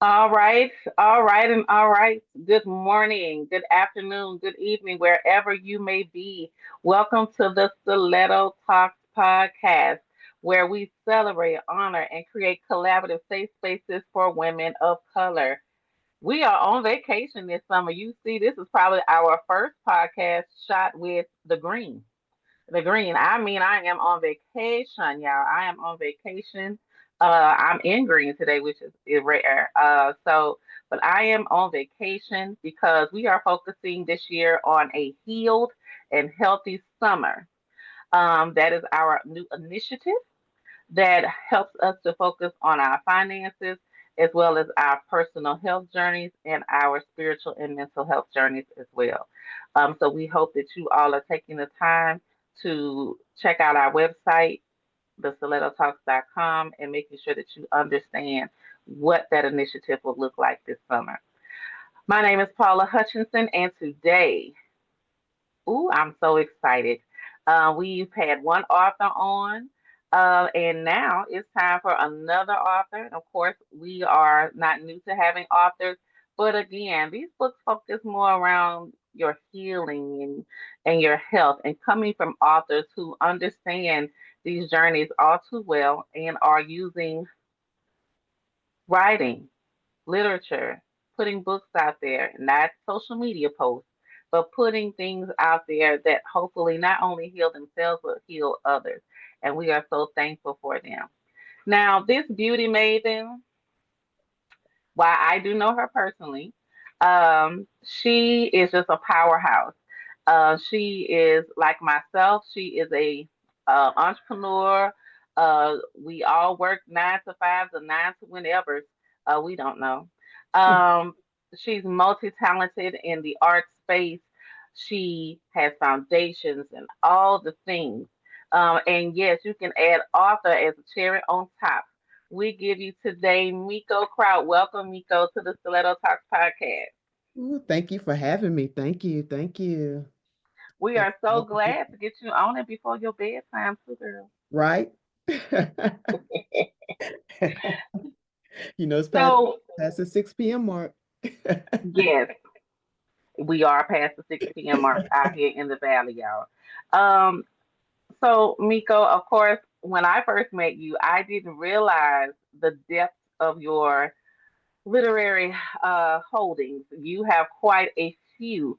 All right. Good morning, good afternoon, good evening, wherever you may be. Welcome to the Stiletto Talks podcast, where we celebrate, honor, and create collaborative safe spaces for women of color. We are on vacation this summer. You see, this is probably our first podcast shot with the green. The green. I mean, I am on vacation, y'all. I am on vacation. I'm in green today, which is rare. But I am on vacation because we are focusing this year on a healed and healthy summer. That is our new initiative that helps us to focus on our finances as well as our personal health journeys and our spiritual and mental health journeys as well. So we hope that you all are taking the time to check out our website, thestilettotalks.com, and making sure that you understand what that initiative will look like this summer. My name is Paula Hutchinson, and today, ooh, I'm so excited. We've had one author on, and now it's time for another author. And of course, we are not new to having authors, but again, these books focus more around your healing and your health, and coming from authors who understand these journeys all too well and are using writing, literature, putting books out there, not social media posts, but putting things out there that hopefully not only heal themselves but heal others. And we are so thankful for them. Now, this beauty maven, while I do know her personally, she is just a powerhouse. She is like myself. She is a entrepreneur. We all work 9 to 5s or 9 to whenever. We don't know. Um, she's multi-talented in the art space. She has foundations and all the things. And yes, you can add author as a cherry on top. We give you today Meko Krout. Welcome, Meko, to the Stiletto Talks podcast. Ooh, thank you for having me. Thank you. Thank you. We Thank are you so all for being- glad to get you on it before your bedtime, too, girl. Right? It's So, past the 6 p.m. mark. yes, we are past the 6 p.m. mark out here in the valley, y'all. Um, so, Miko, of course, when I first met you, I didn't realize the depth of your literary holdings. You have quite a few.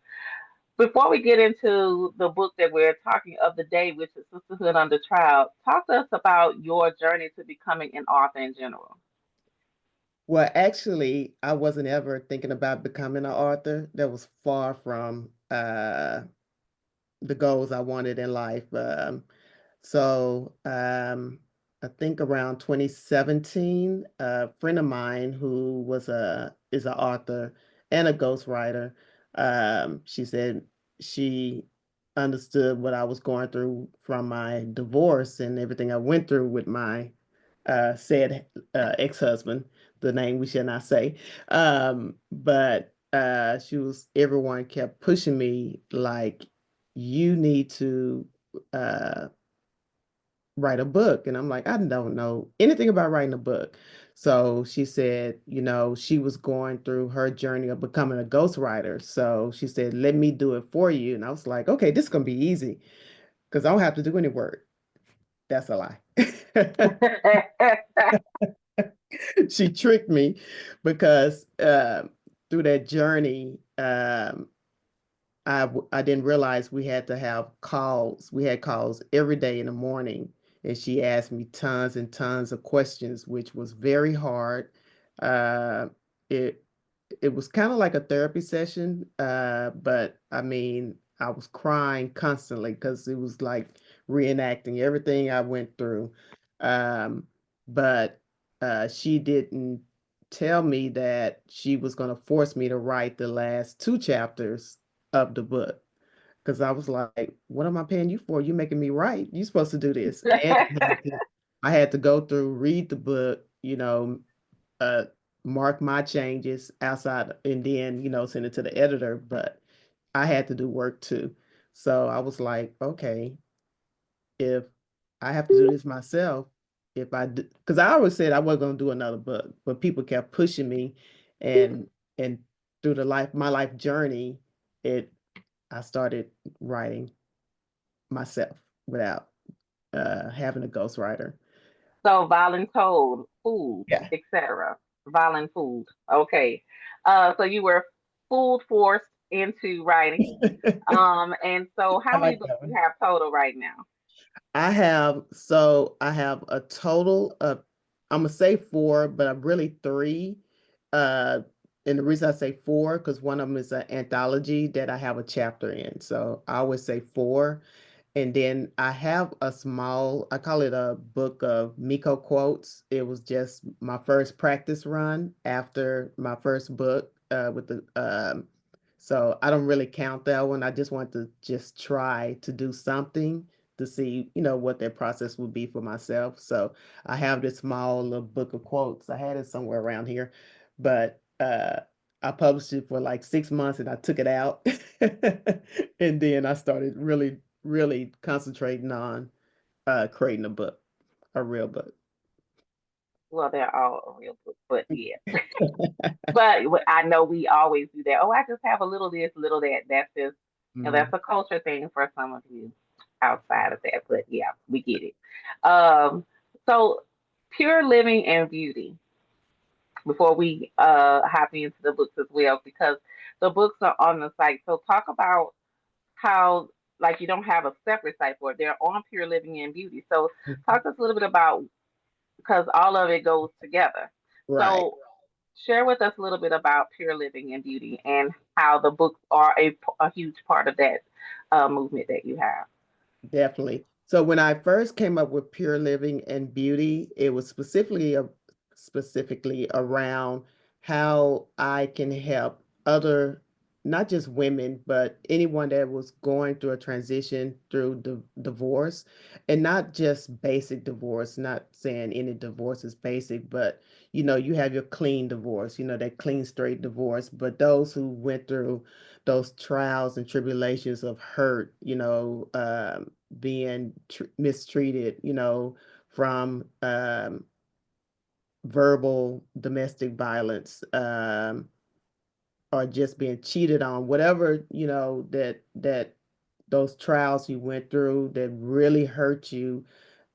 Before we get into the book that we're talking of the day, which is Sisterhood Under Trial, talk to us about your journey to becoming an author in general. Well, actually, I wasn't ever thinking about becoming an author. That was far from the goals I wanted in life. So I think around 2017, a friend of mine who is an author and a ghostwriter, she said she understood what I was going through from my divorce and everything I went through with my said ex-husband, the name we shall not say. But everyone kept pushing me like, you need to uh, write a book. And I'm like, I don't know anything about writing a book. So she said, she was going through her journey of becoming a ghostwriter. So she said, let me do it for you. And I was like, okay, this is going to be easy because I don't have to do any work. That's a lie. She tricked me because through that journey, I didn't realize we had to have calls. We had calls every day in the morning, and she asked me tons and tons of questions, which was very hard. Uh, it it was kind of like a therapy session, but I mean, I was crying constantly because it was like reenacting everything I went through. Um, but she didn't tell me that she was going to force me to write the last two chapters of the book because I was like, "What am I paying you for? You making me write? You supposed to do this." And I had to go through, read the book, uh, mark my changes outside, and then send it to the editor. But I had to do work too, so I was like, "Okay, if I have to do this myself." if I do, because I always said I wasn't gonna do another book, but people kept pushing me, and and through my life journey, it I started writing myself without having a ghostwriter. So voluntold, food, Yeah. etc. Volunfood. Okay. So you were food forced into writing. And so I how many like books that do you one. have total right now? I have a total of, I'm gonna say four, but I'm really three. Uh, and the reason I say four, because one of them is an anthology that I have a chapter in. So I always say four. And then I have a small, I call it a book of Meko quotes. It was just my first practice run after my first book with the so I don't really count that one. I just want to just try to do something to see, what that process would be for myself. So I have this small little book of quotes. I had it somewhere around here, but I published it for like 6 months and I took it out. And then I started really concentrating on creating a book, a real book. Well, they're all real books, but yeah. But I know we always do that. Oh, I just have a little this, little that. That's just, that's Mhm. a culture thing for some of you outside of that. But yeah, we get it. Um, so pure living and beauty. Before we hop into the books as well, because the books are on the site. So talk about how like you don't have a separate site for it. They're on Pure Living and Beauty. So talk to us a little bit about because all of it goes together. Right. So share with us a little bit about Pure Living and Beauty and how the books are a huge part of that movement that you have. Definitely. So when I first came up with Pure Living and Beauty, it was specifically around how I can help other, not just women, but anyone that was going through a transition through divorce, and not just basic divorce, not saying any divorce is basic, but you have your clean divorce, that clean straight divorce, but those who went through those trials and tribulations of hurt, being mistreated, from verbal domestic violence, or just being cheated on, whatever, that those trials you went through that really hurt you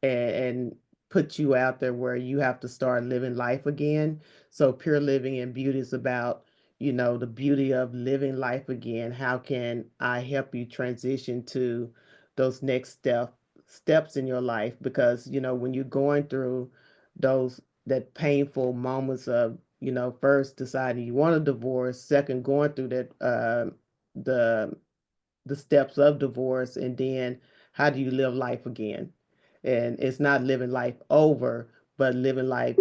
and put you out there where you have to start living life again. So pure living and beauty is about, the beauty of living life again. How can I help you transition to those next steps in your life? Because, when you're going through those that painful moments of, first deciding you want a divorce, second going through that the the steps of divorce, and then how do you live life again? And it's not living life over, but living life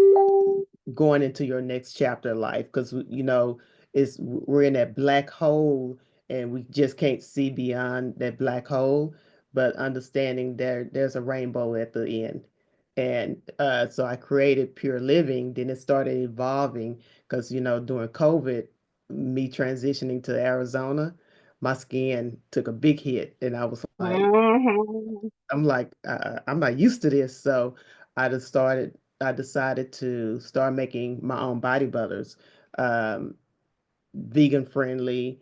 going into your next chapter of life, because we're in that black hole and we just can't see beyond that black hole, but understanding there's a rainbow at the end. And so I created Pure Living. Then it started evolving because during COVID, me transitioning to Arizona, my skin took a big hit, and I was like, Hmm. I'm not used to this. So I decided to start making my own body butters, um, vegan friendly,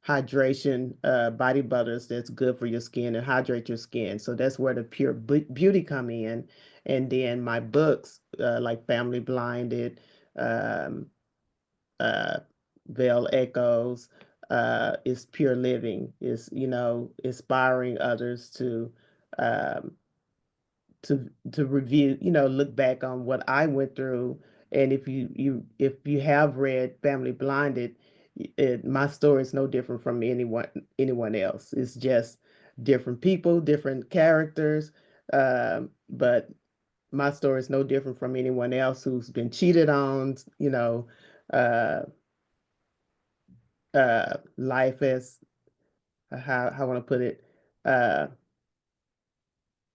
hydration body butters that's good for your skin and hydrate your skin. So that's where the pure beauty come in. And then my books, like Family Blinded, um, uh, Veil Echoes, is pure living, is, inspiring others um, to review, look back on what I went through. And if you have read Family Blinded, my story is no different from anyone else. It's just different people, different characters, but my story is no different from anyone else who's been cheated on, uh, life as, how I want to put it, uh,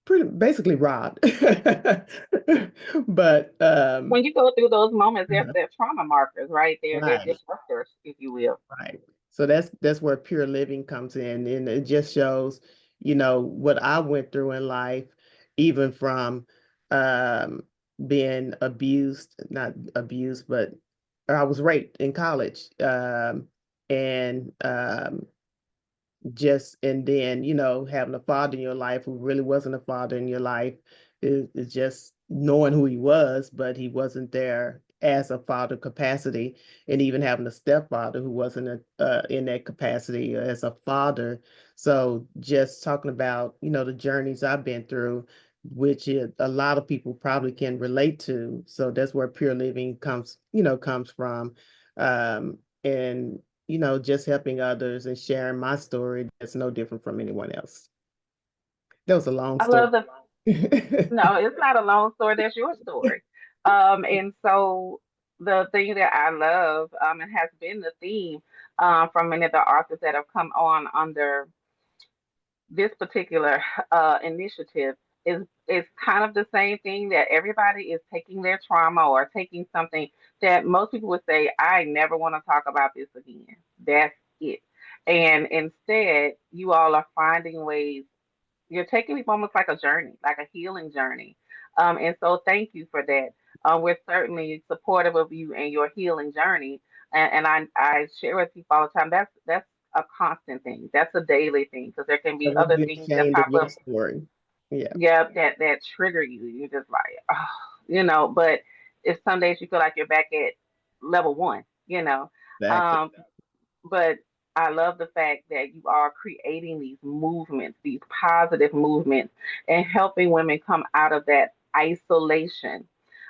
pretty basically robbed. But When you go through those moments, uh-huh, they're trauma markers, right? They're right, disruptors, if you will. right. So that's where pure living comes in, and it just shows, what I went through in life, even from um, being abused, not abused, but I was raped in college. And just and then having a father in your life who really wasn't a father in your life is just knowing who he was, but he wasn't there as a father capacity, and even having a stepfather who wasn't in that capacity as a father. So just talking about the journeys I've been through, which a lot of people probably can relate to. So that's where pure living comes from. And just helping others and sharing my story that's no different from anyone else. That was a long I story. love the no, it's not a long story. That's your story. And so the thing that I love, and has been the theme, from many of the authors that have come on under this particular initiative is kind of the same thing, that everybody is taking their trauma or taking something that most people would say, I never want to talk about this again. That's it. And instead, you all are finding ways, you're taking it almost like a journey, like a healing journey. And so thank you for that. We're certainly supportive of you and your healing journey. And I share with people all the time, that's a constant thing. That's a daily thing, because there can I be won't other be things that ashamed of pop your up, story. Yeah, yeah, that trigger you. You're just like, oh, but it's some days you feel like you're back at level one. exactly. Um, but I love the fact that you are creating these movements, these positive movements, and helping women come out of that isolation,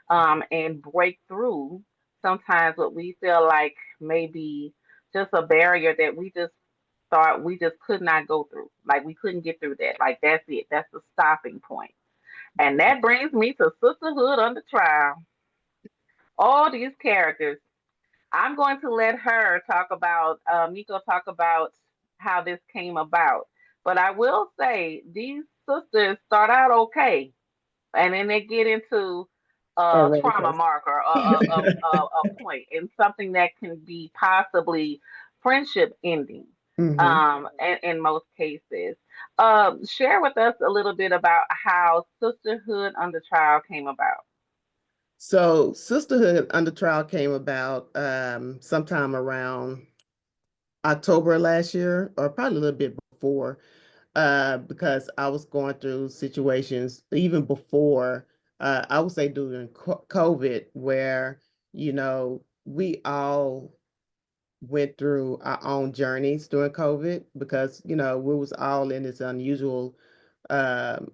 and break through sometimes what we feel like maybe just a barrier that we just thought we just could not go through. Like we couldn't get through that. Like that's it. That's the stopping point. And that brings me to Sisterhood Under Trial. All these characters, I'm going to let her talk about, Miko talk about how this came about. But I will say these sisters start out okay, and then they get into A a roller trauma coaster. marker, a point, and something that can be possibly friendship ending. Hmm. In most cases, share with us a little bit about how Sisterhood Under Trial came about. So Sisterhood Under Trial came about sometime around October last year, or probably a little bit before, because I was going through situations even before, I would say during COVID, where, we all went through our own journeys during COVID because, we was all in this unusual um,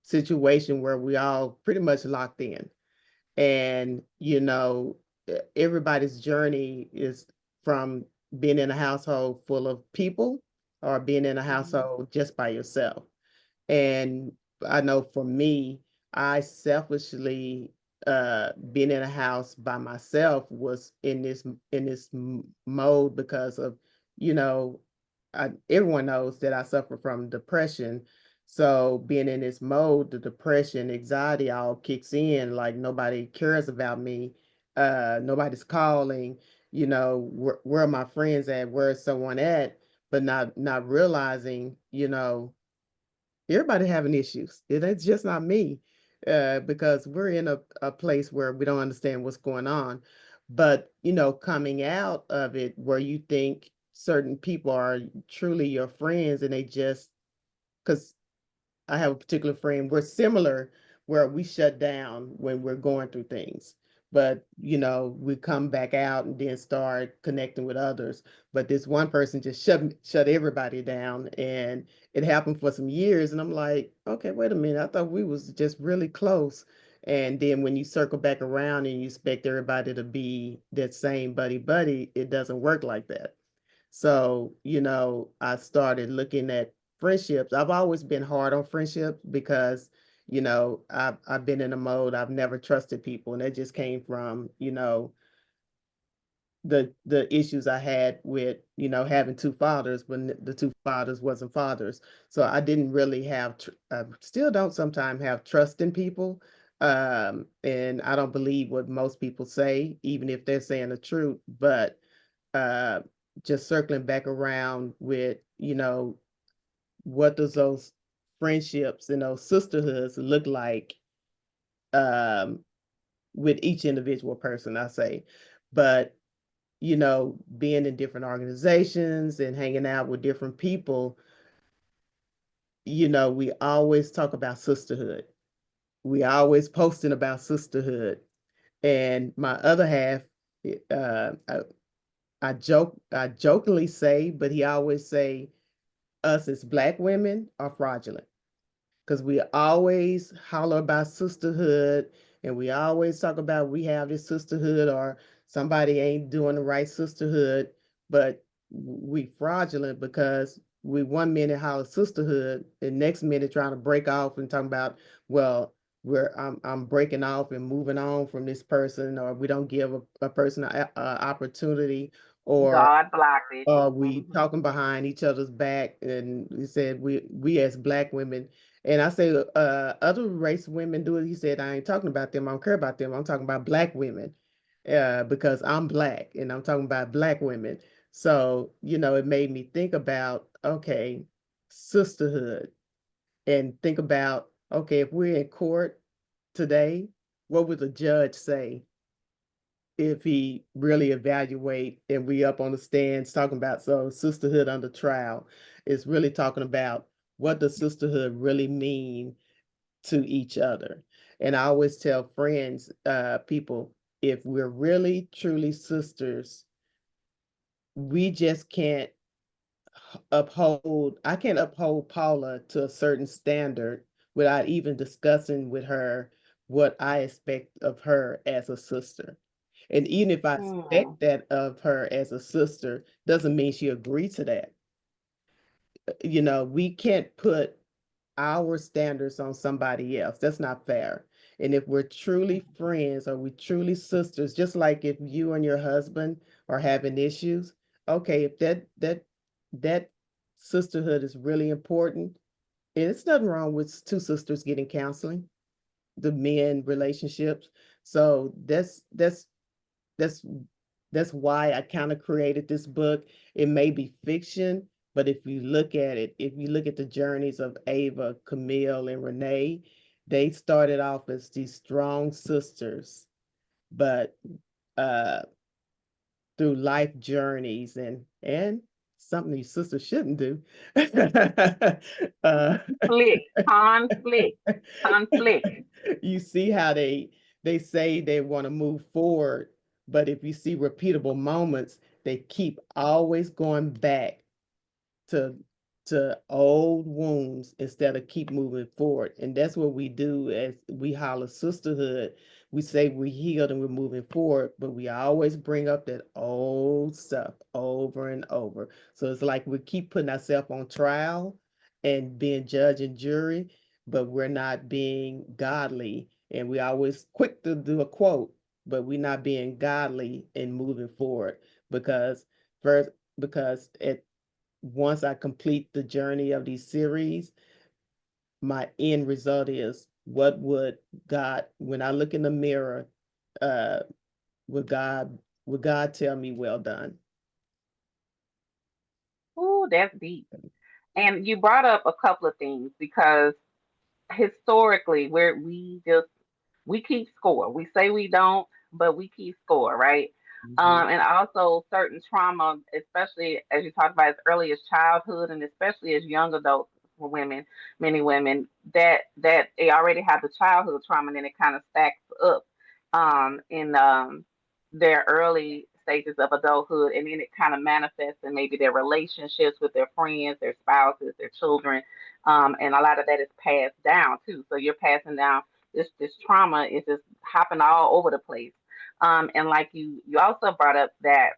situation where we all pretty much locked in. And everybody's journey is from being in a household full of people or being in a Hmm. household just by yourself. And I know for me, I selfishly, being in a house by myself was in this mode because of, you know everyone knows that I suffer from depression. So being in this mode, the depression, anxiety all kicks in. Like nobody cares about me. Nobody's calling. Where are my friends at? Where's someone at? But not realizing, everybody having issues. It's just not me, because we're in a place where we don't understand what's going on. But, coming out of it where you think certain people are truly your friends and they just, because I have a particular friend. We're similar where we shut down when we're going through things. But, we come back out and then start connecting with others. But this one person just shut everybody down, and it happened for some years. And I'm like, okay, wait a minute. I thought we was just really close. And then when you circle back around and you expect everybody to be that same buddy, it doesn't work like that. So, I started looking at friendships. I've always been hard on friendships because, I've been in a mode I've never trusted people. And that just came from, the issues I had with, having two fathers when the two fathers wasn't fathers. So I didn't really have, still don't sometimes have trust in people. And I don't believe what most people say, even if they're saying the truth. But uh, just circling back around with, what does those friendships and those sisterhoods look like, um, with each individual person, I say. But, being in different organizations and hanging out with different people, we always talk about sisterhood. We always posting about sisterhood. And my other half, uh, I, I jokingly say, but he always say, us as Black women are fraudulent, because we always holler about sisterhood, and we always talk about we have this sisterhood, or somebody ain't doing the right sisterhood. But we fraudulent because we one minute holler sisterhood, and next minute trying to break off and talking about, well, I'm breaking off and moving on from this person, or we don't give a person a opportunity, or God blocked it. we Hmm. talking behind each other's back. And he said we as Black women, and I say, other race women do it. He said, I ain't talking about them, I don't care about them, I'm talking about Black women, because I'm Black and I'm talking about Black women. So, it made me think about, okay, sisterhood, and think about, okay, if we're in court today, what would the judge say if he really evaluate, and we up on the stands talking about, so sisterhood under trial is really talking about what does sisterhood really mean to each other. And I always tell friends, people, if we're really truly sisters, we just can't I can't uphold Paula to a certain standard without even discussing with her what I expect of her as a sister. And even if I Hmm. expect that of her as a sister, doesn't mean she agreed to that. We can't put our standards on somebody else. That's not fair. And if we're truly friends, or we truly sisters, just like if you and your husband are having issues, okay, if that sisterhood is really important, and it's nothing wrong with two sisters getting counseling, the men relationships. So that's that's why I kind of created this book. It may be fiction, but if you look at the journeys of Ava, Camille, and Renee, they started off as these strong sisters, but uh, through life journeys, and something these sisters shouldn't do. uh, Conflict, conflict. you see how they say they want to move forward, but if you see repeatable moments, they keep always going back to old wounds instead of keep moving forward. And that's what we do as we holler sisterhood. We say we healed and we're moving forward, but we always bring up that old stuff over and over. So it's like we keep putting ourselves on trial and being judge and jury, but we're not being godly. And we always quick to do a quote, but we're not being godly and moving forward, because first, because at once I complete the journey of these series, my end result is, what would God, when I look in the mirror, uh, would God would God tell me, well done? Ooh, that's deep. And you brought up a couple of things because historically, where we keep score. We say we don't, but we keep score, right? Mhm. And also certain trauma, especially as you talked about as early as childhood, and especially as young adults for women, many women that they already have the childhood trauma, and then it kind of stacks up in their early stages of adulthood, and then it kind of manifests in maybe their relationships with their friends, their spouses, their children, and a lot of that is passed down too. So you're passing down this trauma is just hopping all over the place. And like you also brought up that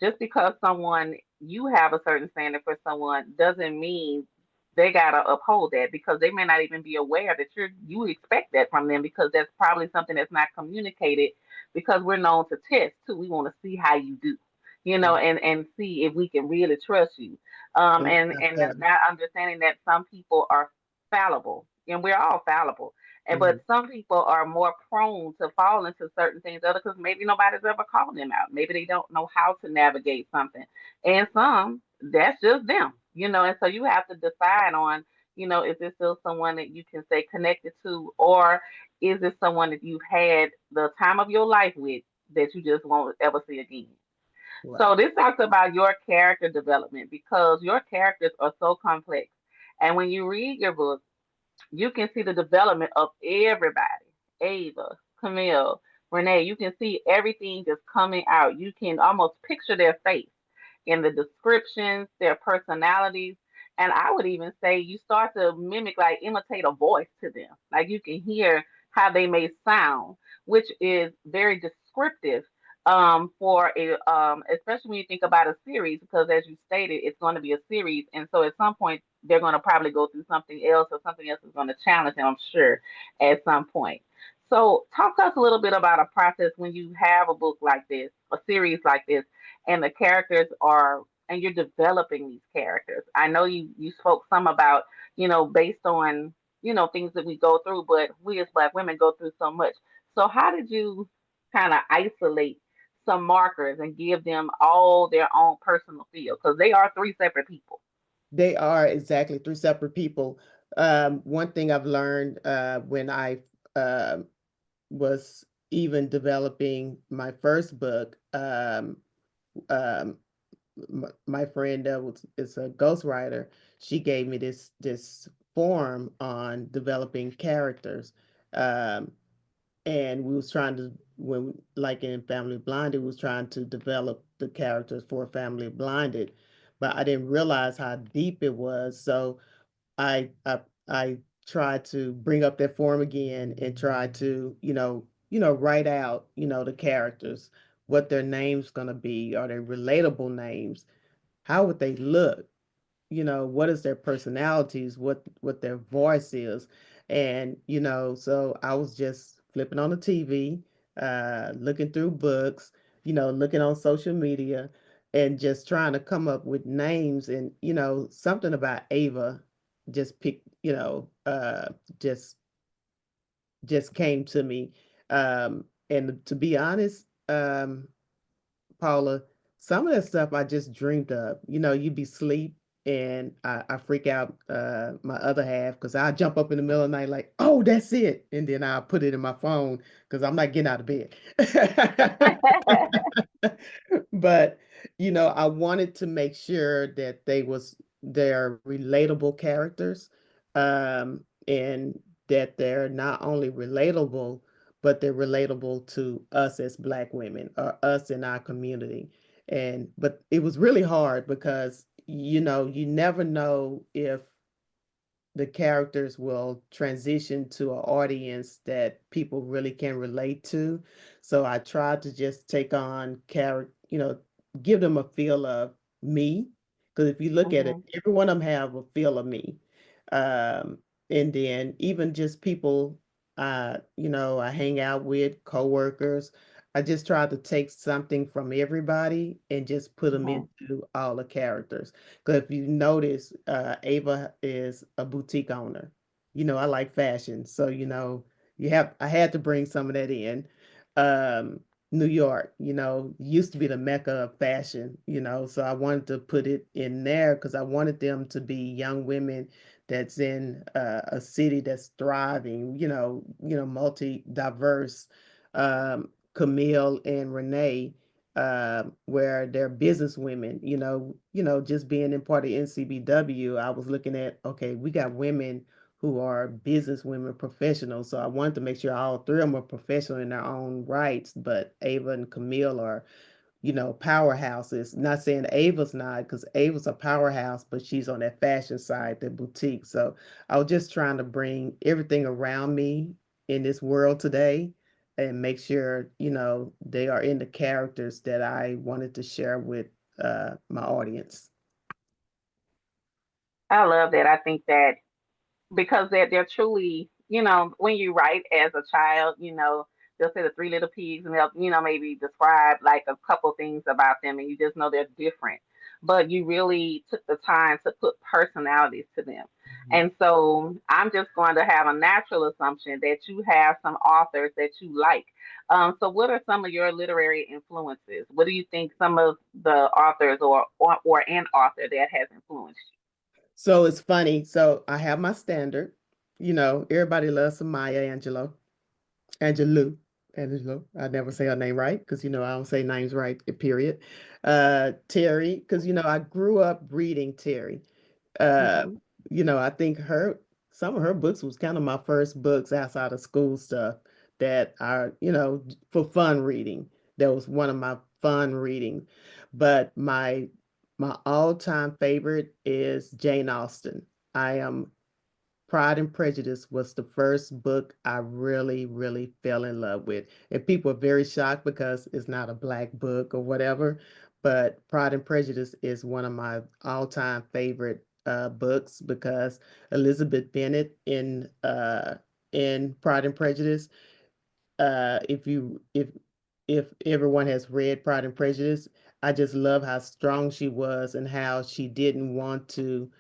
just because someone you have a certain standard for someone doesn't mean they gotta uphold that, because they may not even be aware that you expect that from them, because that's probably something that's not communicated, because we're known to test too. We want to see how you do, and see if we can really trust you. And And not understanding that some people are fallible, and we're all fallible. mhm, But some people are more prone to fall into certain things, other because maybe nobody's ever called them out. Maybe they don't know how to navigate something. And some, that's just them. And so you have to decide on, Is this still someone that you can stay connected to, or is this someone that you've had the time of your life with that you just won't ever see again? Right. So this talks about your character development because your characters are so complex. And when you read your book, you can see the development of everybody. Ava, Camille, Renee, you can see everything just coming out. You can almost picture their face in the descriptions, their personalities. And I would even say you start to mimic, like imitate a voice to them. Like you can hear how they may sound, which is very descriptive for especially when you think about a series, because as you stated, it's going to be a series. And so at some point, they're going to probably go through something else, or something else is going to challenge them, I'm sure, at some point. So, talk to us a little bit about a process when you have a book like this, a series like this, and the characters are, and you're developing these characters. I know you spoke some about, based on, things that we go through, but we as Black women go through so much. So, how did you kind of isolate some markers and give them all their own personal feel? Because they are three separate people. They are exactly three separate people. One thing I've learned when I was even developing my first book, um, my friend is a ghostwriter. She gave me this form on developing characters, um, and we was trying to when like in Family Blinded, we was trying to develop the characters for Family Blinded, but I didn't realize how deep it was. So I I I tried to bring up that form again and try to write out the characters, what their names gonna be, are they relatable names, how would they look, what is their personalities, what their voice is. And so I was just flipping on the TV, looking through books, looking on social media, and just trying to come up with names. And something about Ava just picked, just just came to me. And to be honest, Paula, some of that stuff I just dreamed of. You'd be asleep and I freak out my other half because I jump up in the middle of the night like, oh, that's it. And then I'll put it in my phone because I'm not getting out of bed. But I wanted to make sure that they're relatable characters, and that they're not only relatable, but they're relatable to us as Black women or us in our community. And but it was really hard because you never know if the characters will transition to an audience that people really can relate to. So I tried to just take on character, give them a feel of me. Because if you look at it, Hmm. every one of them have a feel of me. Um, and then even just people, I hang out with, coworkers. I just tried to take something from everybody and just put them Hmm. into all the characters. Because if you notice, Ava is a boutique owner. I like fashion, so I had to bring some of that in. Um, New York, used to be the mecca of fashion, so I wanted to put it in there because I wanted them to be young women that's in a city that's thriving, multi-diverse. Camille and Renee, where they're business women, just being in part of NCBW, I was looking at, okay, we got women who are business women professionals. So I wanted to make sure all three of them are professional in their own rights, but Ava and Camille are powerhouses. Not saying Ava's not, because Ava's a powerhouse, but she's on that fashion side, that boutique. So I was just trying to bring everything around me in this world today and make sure, they are in the characters that I wanted to share with my audience. I love that. I think that because they're truly, when you write as a child, they'll say the three little pigs, and they'll, maybe describe like a couple things about them, and you just know they're different. But you really took the time to put personalities to them. And so I'm just going to have a natural assumption that you have some authors that you like. So what are some of your literary influences? What do you think some of the authors or an author that has influenced So it's funny. So I have my standard. You know, everybody loves some Maya Angelou. Angelou. Angelo. I never say her name right because you know I don't say names right, period. Terry, because you know I grew up reading Terry. Uh, Hmm. you know, I think her some of her books was kind of my first books outside of school stuff that are, you know, for fun reading. That was one of my fun reading. But my all-time favorite is Jane Austen. I am Pride and Prejudice was the first book I really, really fell in love with. And people are very shocked because it's not a black book or whatever. But Pride and Prejudice is one of my all-time favorite books because Elizabeth Bennet in Pride and Prejudice, if you if everyone has read Pride and Prejudice, I just love how strong she was and how she didn't want to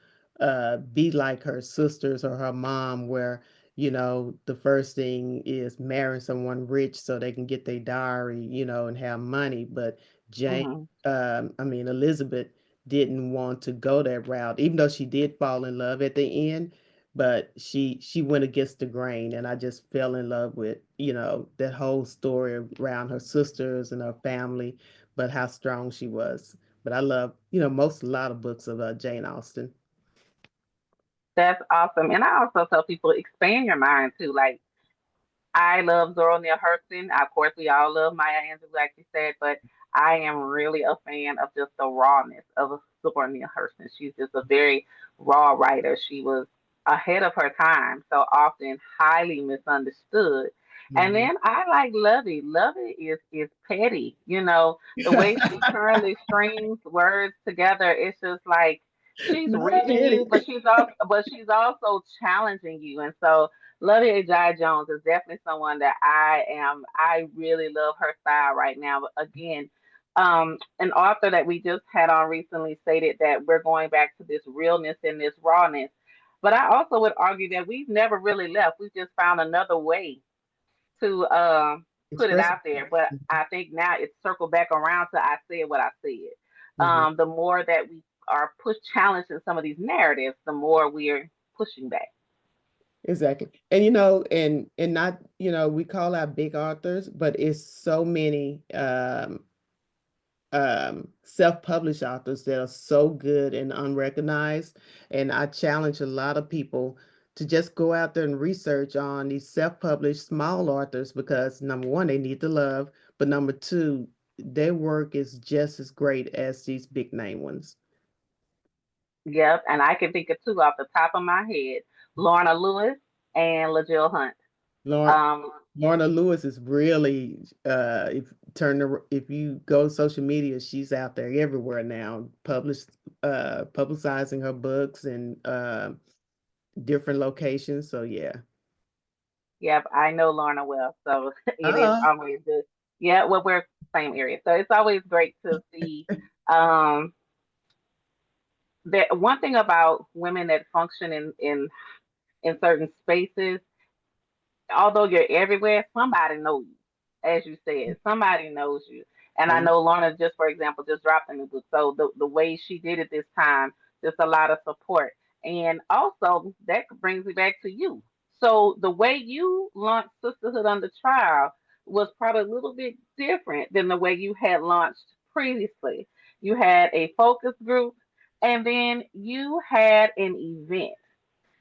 be like her sisters or her mom, where you know the first thing is marrying someone rich so they can get their dowry, you know, and have money. But Jane, Hmm. I mean Elizabeth didn't want to go that route, even though she did fall in love at the end, but she went against the grain, and I just fell in love with, you know, that whole story around her sisters and her family, but how strong she was. But I love, you know, most a lot of books of Jane Austen. That's awesome. And I also tell people expand your mind too. Like I love Zora Neale Hurston. Of course, we all love Maya Angelou, like you said, but I am really a fan of just the rawness of Zora Neale Hurston. She's just a very raw writer. She was ahead of her time, so often highly misunderstood. And Mhm. then I like Lovey. Lovey is petty. You know, the way she currently strings words together, it's just like she's Not reading you, Eddie. but she's also challenging you. And so Lovey Jai Jones is definitely someone that I really love her style right now. But again, an author that we just had on recently stated that we're going back to this realness and this rawness. But I also would argue that we've never really left. We've just found another way to put it Express. out there. But I think now it's circled back around to I said what I said. Mhm. The more that we are challenged in some of these narratives, the more we're pushing back. Exactly. And you know, and not, you know, we call out big authors, but it's so many self-published authors that are so good and unrecognized. And I challenge a lot of people to just go out there and research on these self-published small authors because number one, they need the love, but number two, their work is just as great as these big name ones. Yep, and I can think of two off the top of my head: Lorna Lewis and LaJill Hunt. Lauren Um, Lorna Lewis is really if you go social media, she's out there everywhere now, publicizing her books and different locations. So yeah. yep, I know Lorna well, so it is Ah, always good. Yeah, well, we're same area, so it's always great to see. Um, that one thing about women that function in certain spaces, although you're everywhere, somebody knows you. As you said, somebody knows you. And I oh, know Lorna, just for example, just dropped a new book. So the way she did it this time, just a lot of support. And also that brings me back to you. So the way you launched Sisterhood Under Trial was probably a little bit different than the way you had launched previously. You had a focus group and then you had an event.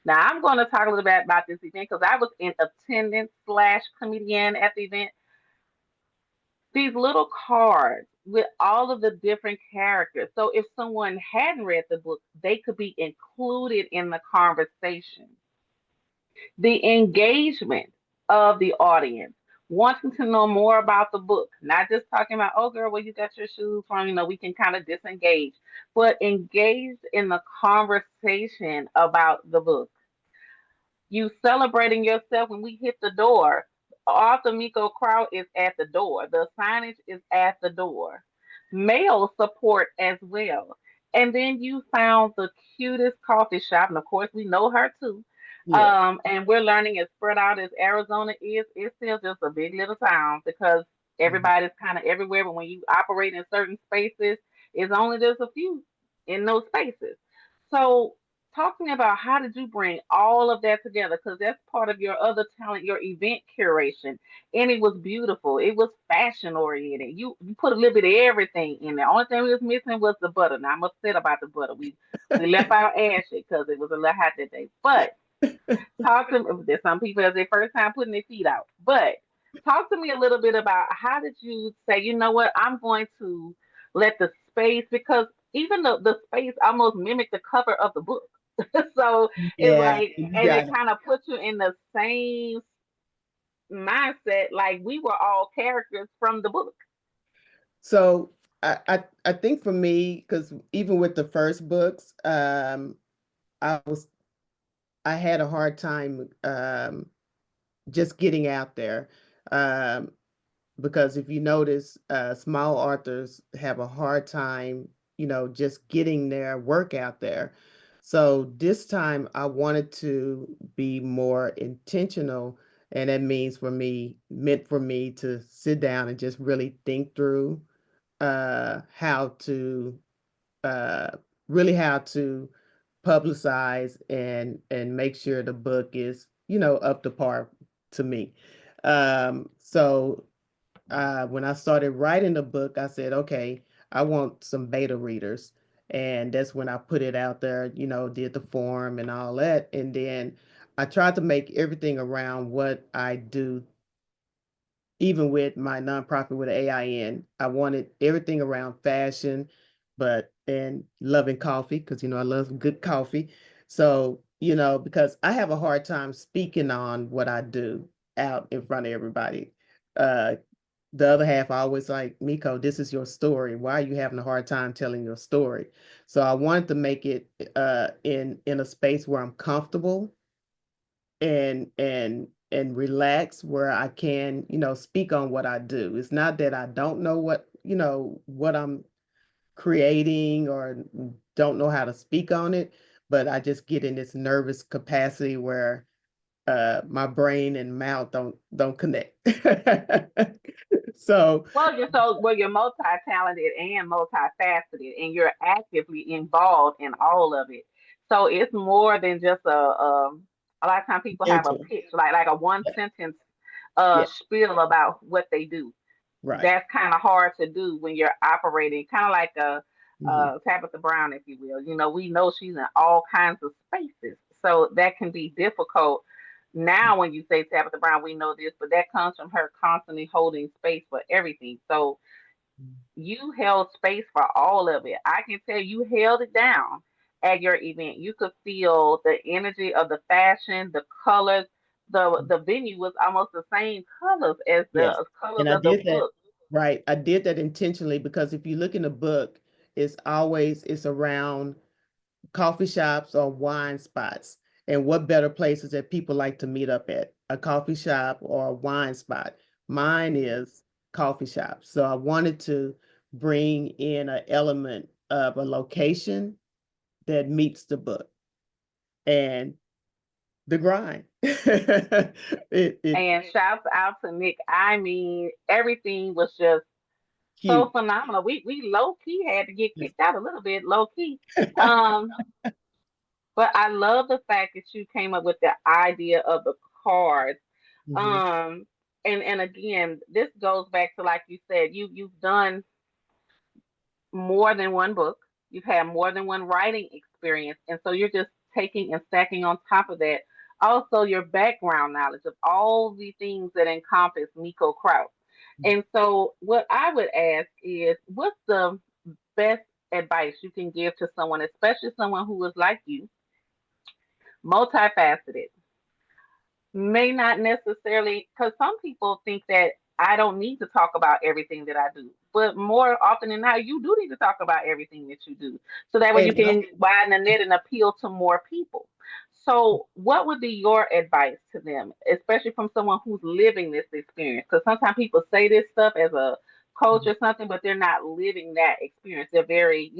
Now I'm going to talk a little bit about this event because I was in attendance slash comedian at the event. These little cards with all of the different characters. So if someone hadn't read the book, they could be included in the conversation. The engagement of the audience, wanting to know more about the book, not just talking about, oh girl, where you got your shoes from, we can kind of disengage, but engaged in the conversation about the book. You celebrating yourself when we hit the door. Author Meko Krout is at the door. The signage is at the door. Male support as well. And then you found the cutest coffee shop, and of course we know her too. yeah. And we're learning as spread out as Arizona is, it's still just a big little town because Mhm. everybody's kind of everywhere. But when you operate in certain spaces, it's only just a few in those spaces. So Talk to me about how did you bring all of that together? Because that's part of your other talent, your event curation, and it was beautiful. It was fashion oriented. You put a little bit of everything in there. Only thing we was missing was the butter. Now I'm upset about the butter. We left out Ashley because it was a little hot that day. But talk to me. There's some people that's their first time putting their feet out. But talk to me a little bit about how did you say, you know what, I'm going to let the space, because even the space almost mimicked the cover of the book. So it's Yeah, like, you and got it it. kind of puts you in the same mindset like we were all characters from the book. So I think for me, because even with the first books, I was I had a hard time just getting out there. Um, because if you notice, small authors have a hard time, just getting their work out there. So this time I wanted to be more intentional, and that meant for me to sit down and just really think through how to uh, how to publicize and make sure the book is, up to par to me. So when I started writing the book, I said, okay, I want some beta readers. And that's when I put it out there, did the form and all that. And then I tried to make everything around what I do, even with my nonprofit with AIN. I wanted everything around fashion, but and loving coffee, because I love good coffee. So, because I have a hard time speaking on what I do out in front of everybody. Uh, the other half I always like, Meko, this is your story. Why are you having a hard time telling your story? So I wanted to make it in a space where I'm comfortable and relax, where I can, speak on what I do. It's not that I don't know what I'm creating or don't know how to speak on it, but I just get in this nervous capacity where my brain and mouth don't connect. So You're multi-talented and multifaceted, and you're actively involved in all of it. So it's more than just a lot of times people have a mental. pitch, like a one sentence Yeah, spiel about what they do. right. That's kind of hard to do when you're operating, kind of like a Mhm. Tabitha Brown, if you will. We know she's in all kinds of spaces, so that can be difficult. Now, when you say Tabitha Brown, we know this, but that comes from her constantly holding space for everything. So you held space for all of it. I can tell you held it down at your event. You could feel the energy of the fashion, the colors. The venue was almost the same colors as Yes. the colors And I of the did that, book. right. I did that intentionally because if you look in the book, it's around coffee shops or wine spots. And what better places that people like to meet up at? A coffee shop or a wine spot. Mine is coffee shop. So I wanted to bring in an element of a location that meets the book and the grind. It And shouts out to Nick. I mean, everything was just so cute. phenomenal. We low key had to get kicked out a little bit, low key. Um, but I love the fact that you came up with the idea of the cards. Mhm. Um, and again, this goes back to, like you said, you've done more than one book. You've had more than one writing experience. And so you're just taking and stacking on top of that. Also, your background knowledge of all the things that encompass Meko Krout. And so, what I would ask is, what's the best advice you can give to someone, especially someone who is like you, multifaceted, may not necessarily, because some people think that I don't need to talk about everything that I do, but more often than not, you do need to talk about everything that you do, so that way you And can widen the net and appeal to more people. So what would be your advice to them, especially from someone who's living this experience? Because sometimes people say this stuff as a coach or something, but they're not living that experience. They're very,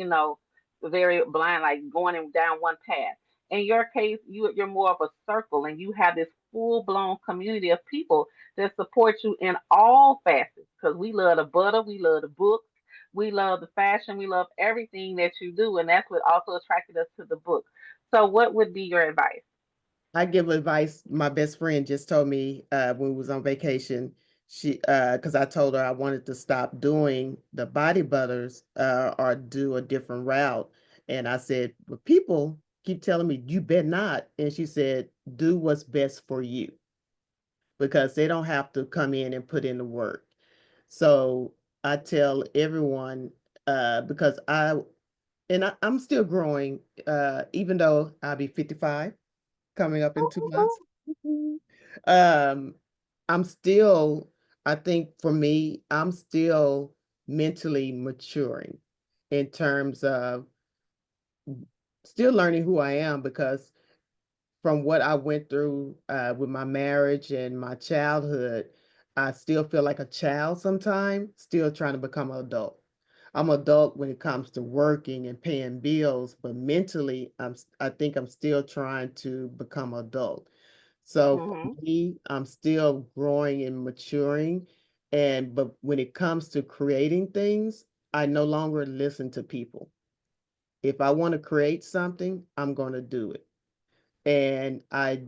very blind, like going down one path. In your case, you're more of a circle, and you have this full blown community of people that support you in all facets. Because we love the butter, we love the books, we love the fashion, we love everything that you do, and that's what also attracted us to the book. So what would be your advice? I give advice. My best friend just told me when we was on vacation, she because I told her I wanted to stop doing the body butters or do a different route. And I said, well, people keep telling me you better not. And she said, do what's best for you because they don't have to come in and put in the work. So I tell everyone because I'm still growing, even though I'll be 55 coming up in 2 months. Um, I'm still, I think for me, I'm still mentally maturing in terms of still learning who I am because from what I went through with my marriage and my childhood, I still feel like a child sometimes, still trying to become an adult. I'm adult when it comes to working and paying bills, but mentally, I think I'm still trying to become adult. So for Mm-hmm. me, I'm still growing and maturing. And but when it comes to creating things, I no longer listen to people. If I want to create something, I'm going to do it. And I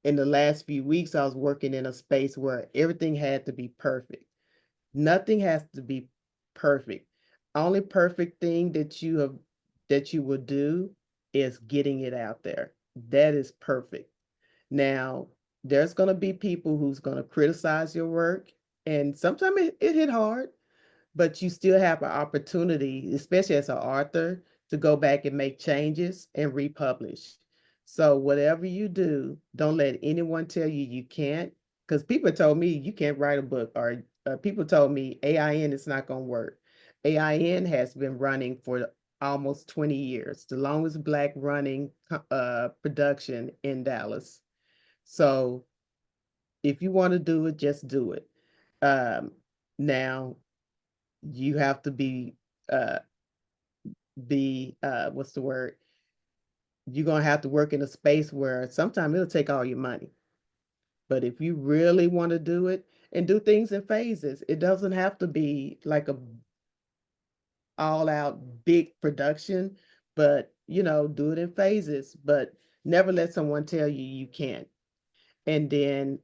in the last few weeks, I was working in a space where everything had to be perfect. Nothing has to be perfect. Only perfect thing that you will do is getting it out there. That is perfect. Now, there's going to be people who's going to criticize your work, and sometimes it hit hard, but you still have an opportunity, especially as an author, to go back and make changes and republish. So whatever you do, don't let anyone tell you you can't. Because people told me you can't write a book, or people told me AIN is not going to work. AIN has been running for almost 20 years, the longest Black running production in Dallas. So if you want to do it, just do it. Um, Now you have to uh be what's the word? You're gonna have to work in a space where sometimes it'll take all your money. But if you really want to do it and do things in phases, it doesn't have to be like a all out big production, but do it in phases, but never let someone tell you you can't. And then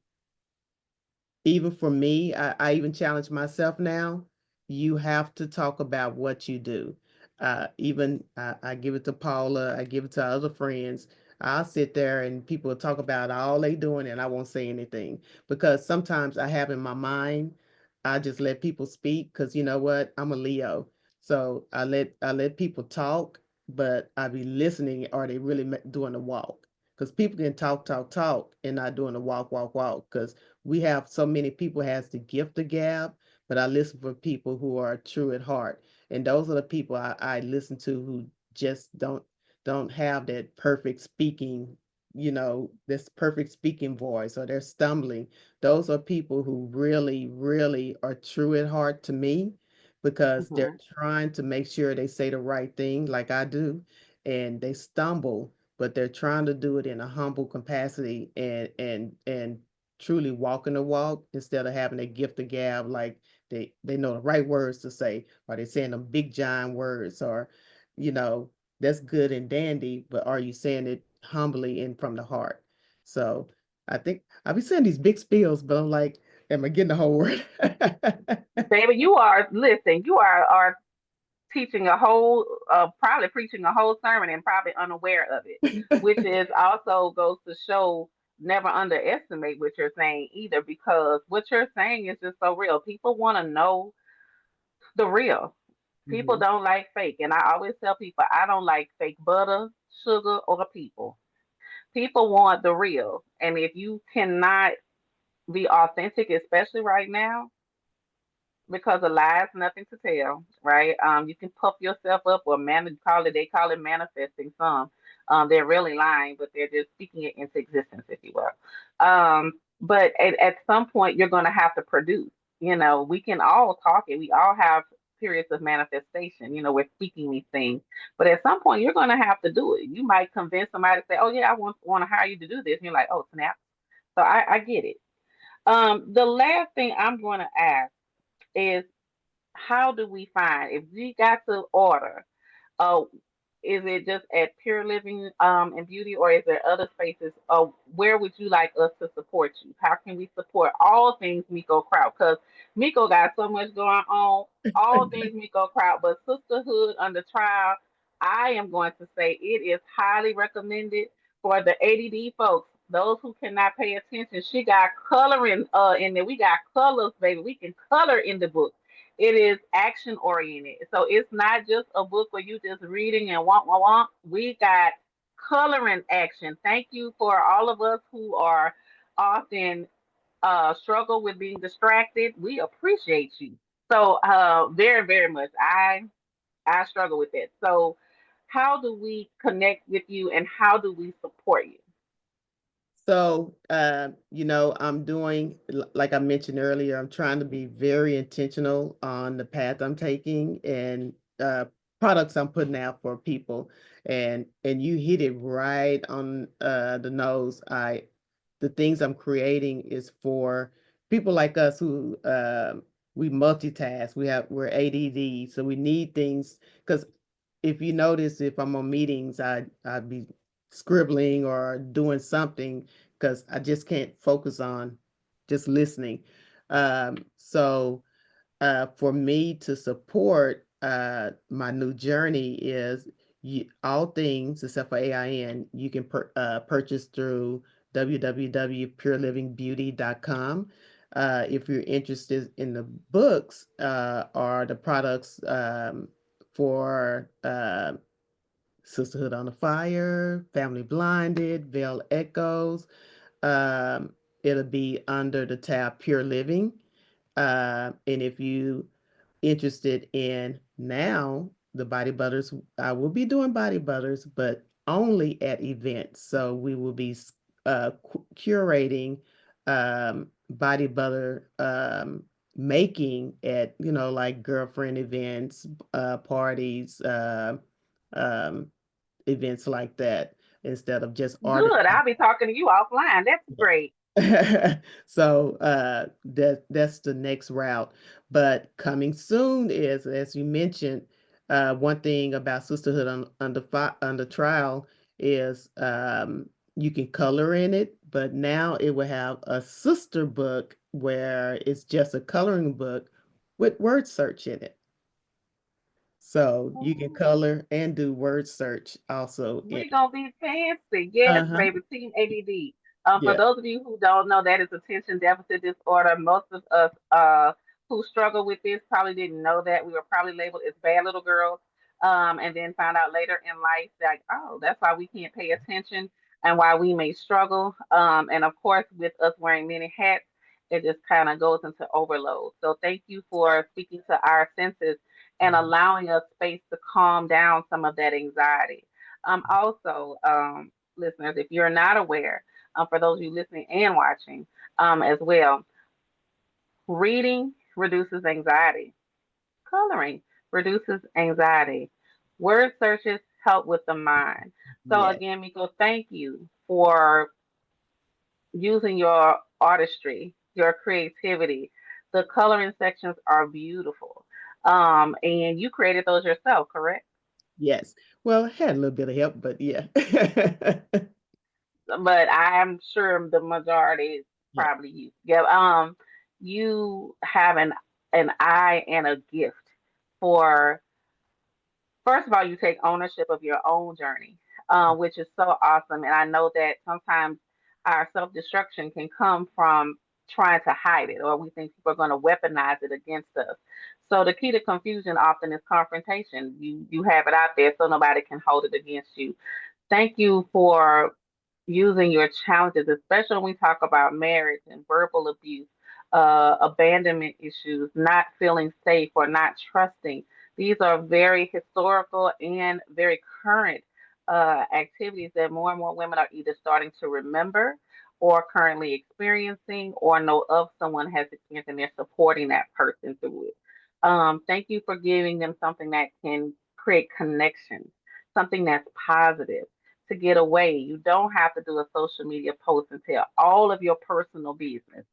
even for me, I even challenge myself now. You have to talk about what you do. Even I give it to Paula, I give it to other friends. I'll sit there and people will talk about all they doing and I won't say anything because sometimes I have in my mind, I just let people speak because you know what? I'm a Leo. So I let people talk, but I be listening. Are they really doing the walk? Because people can talk, talk, talk, and not doing the walk, walk, walk. Because we have so many people has the gift of gab, but I listen for people who are true at heart. And those are the people I listen to who just don't have that perfect speaking, this perfect speaking voice or they're stumbling. Those are people who really, really are true at heart to me because they're Mm-hmm. trying to make sure they say the right thing like I do and they stumble but they're trying to do it in a humble capacity and truly walking the walk instead of having a gift of gab like they know the right words to say or they saying them big giant words or you know that's good and dandy but are you saying it humbly and from the heart. So I think I'll be saying these big spills but I'm like am I getting the whole word? Baby, you are, listen, you are teaching a whole, probably preaching a whole sermon and probably unaware of it, which is also goes to show never underestimate what you're saying either, because what you're saying is just so real. People want to know the real. People Mhm. don't like fake. And I always tell people, I don't like fake butter, sugar, or people. People want the real. And if you cannot be authentic, especially right now, because a lie is nothing to tell, right? You can puff yourself up or they call it manifesting some. They're really lying, but they're just speaking it into existence, if you will. But at some point, you're going to have to produce. We can all talk it. We all have periods of manifestation. We're speaking these things, but at some point, you're going to have to do it. You might convince somebody to say, "Oh yeah, I want to hire you to do this," and you're like, "Oh snap!" So I get it. The last thing I'm going to ask is, how do we find, if we got to order? Is it just at Pure Living and Beauty, or is there other spaces? Where would you like us to support you? How can we support all things Meko Krout? Because Miko got so much going on, all things Meko Krout, but Sisterhood under trial, I am going to say it is highly recommended for the ADD folks. Those who cannot pay attention, she got coloring in there. We got colors, baby. We can color in the book. It is action oriented. So it's not just a book where you just reading and want. We got coloring action. Thank you for all of us who are often struggle with being distracted. We appreciate you. So very, very much. I struggle with that. So how do we connect with you and how do we support you? So, I'm doing, like I mentioned earlier, I'm trying to be very intentional on the path I'm taking and uh, products I'm putting out for people. And you hit it right on the nose. The things I'm creating is for people like us who we multitask. We're ADD, so we need things because if you notice, if I'm on meetings, I'd be scribbling or doing something because I just can't focus on just listening. So for me to support my new journey is all things except for AIN, you can purchase through www.purelivingbeauty.com. If you're interested in the books or the products for Sisterhood on the Fire, Family Blinded, Veil Echoes, it'll be under the tab Pure Living. And if you interested in now the body butters, I will be doing body butters, but only at events. So we will be curating body butter making at like girlfriend events, parties, um, events like that instead of just artist. Good. I'll be talking to you offline. That's great. So that's the next route. But coming soon is, as you mentioned, one thing about Sisterhood under trial is you can color in it, but now it will have a sister book where it's just a coloring book with word search in it. So you can color and do word search also in We it. gonna be fancy. Yes, Uh-huh. baby. Team ADD. For Yeah. those of you who don't know, that is attention deficit disorder. Most of us who struggle with this probably didn't know that. We were probably labeled as bad little girls, and then found out later in life that, oh, that's why we can't pay attention and why we may struggle. And of course, with us wearing many hats, it just kind of goes into overload. So thank you for speaking to our senses and allowing us space to calm down some of that anxiety. Also, listeners, if you're not aware, for those of you listening and watching as well, reading reduces anxiety, coloring reduces anxiety, word searches help with the mind. So, Yeah. again, Miko, thank you for using your artistry, your creativity. The coloring sections are beautiful. And you created those yourself, correct? Yes. Well, I had a little bit of help, but yeah. But I am sure the majority is Yeah. probably you. Yeah. You have an eye and a gift for. First of all, you take ownership of your own journey, which is so awesome. And I know that sometimes our self destruction can come from trying to hide it, or we think people are going to weaponize it against us. So the key to confusion often is confrontation. You have it out there so nobody can hold it against you. Thank you for using your challenges, especially when we talk about marriage and verbal abuse, abandonment issues, not feeling safe or not trusting. These are very historical and very current activities that more and more women are either starting to remember or currently experiencing or know of someone has experienced and they're supporting that person through it. Thank you for giving them something that can create connections, something that's positive to get away. You don't have to do a social media post and tell all of your personal business.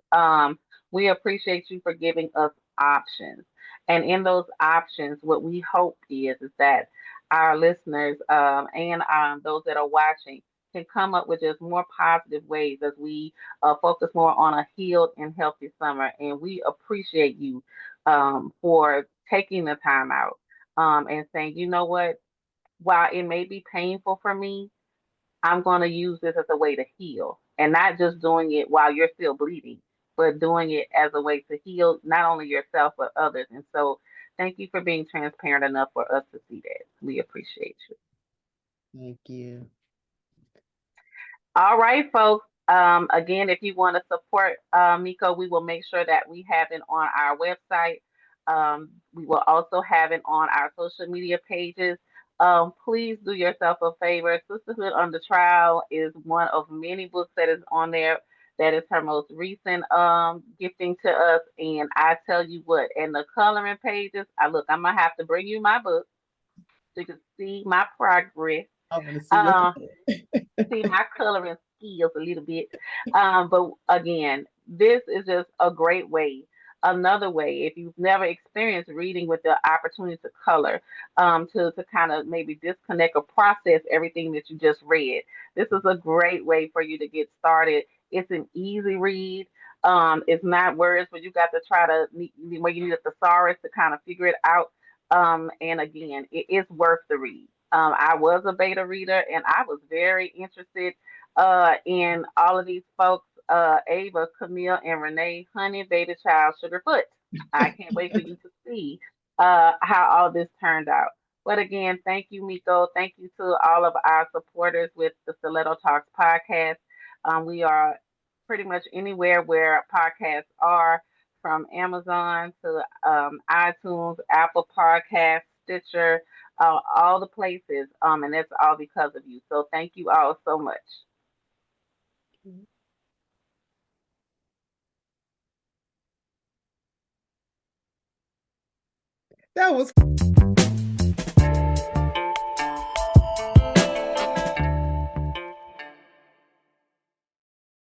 We appreciate you for giving us options. And in those options, what we hope is that our listeners and those that are watching can come up with just more positive ways as we focus more on a healed and healthy summer. And we appreciate you for taking the time out and saying, you know what, while it may be painful for me, I'm going to use this as a way to heal and not just doing it while you're still bleeding, but doing it as a way to heal not only yourself, but others. And so, thank you for being transparent enough for us to see that. We appreciate you. Thank you. All right, folks. Again, if you want to support Miko, we will make sure that we have it on our website. We will also have it on our social media pages. Please do yourself a favor. Sisterhood Under Trial is one of many books that is on there. That is her most recent gifting to us. And I tell you what, in the coloring pages, I'm gonna have to bring you my book so you can see my progress. I want to see your Um, color. see my coloring skills a little bit. But again, this is just a great way. Another way, if you've never experienced reading with the opportunity to color, to kind of maybe disconnect or process everything that you just read, this is a great way for you to get started. It's an easy read. It's not words where you got to try to where you need a thesaurus to kind of figure it out. And again, it is worth the read. I was a beta reader and I was very interested in all of these folks, Ava, Camille, and Renee, Honey, Beta Child, Sugarfoot. I can't wait for you to see how all this turned out. But again, thank you, Miko. Thank you to all of our supporters with the Stiletto Talks podcast. We are pretty much anywhere where podcasts are, from Amazon to iTunes, Apple Podcasts, Stitcher, all the places. And that's all because of you. So thank you all so much. That was